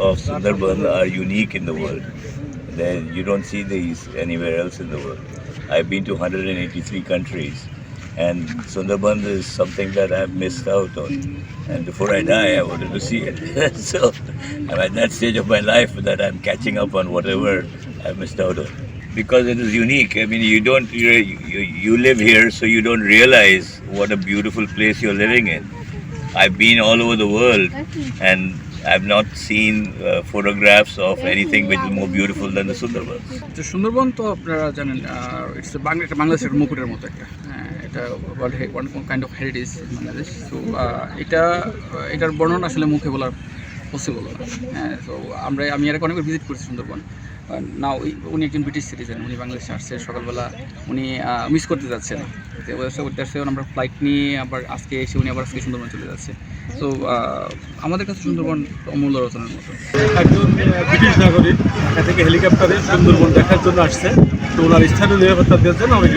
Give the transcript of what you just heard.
Of Sundarban are unique in the world. Then you don't see these anywhere else in the world. I've been to 183 countries, and Sundarban is something that I've missed out on. And before I die, I wanted to see it. So I'm at that stage of my life that I'm catching up on whatever I missed out on. Because it is unique. I mean, you live here, so you don't realize what a beautiful place you're living in. I've been all over the world, and I've not seen photographs of anything which is more beautiful than the Sundarbans. তো সুন্দরবন তো আপনারা জানেন it's একটা বাংলাদেশের মুকুটের মতো একটা এটা one kind of heritage Bangladesh. তো এটার বর্ণনা আসলে মুখে বলা পসিবল না। তো আমি এর আগে অনেকবার ভিজিট করেছি সুন্দরবন। না উনি একজন ব্রিটিশ সিটিজেন, উনি বাংলাদেশে আসছে সকালবেলা, উনি মিস করতে যাচ্ছেন। আমরা ফ্লাইট নিয়ে আবার আজকে এসে উনি আবার আজকে সুন্দরবন চলে যাচ্ছে। তো আমাদের কাছে সুন্দরবন অমূল্য রচনার মতো। একজন ব্রিটিশ নাগরিক ঢাকা থেকে হেলিকপ্টারে সুন্দরবন দেখার জন্য আসছে, তো ওনার স্থানীয় নিরাপত্তা দেওয়ার জন্য অনেক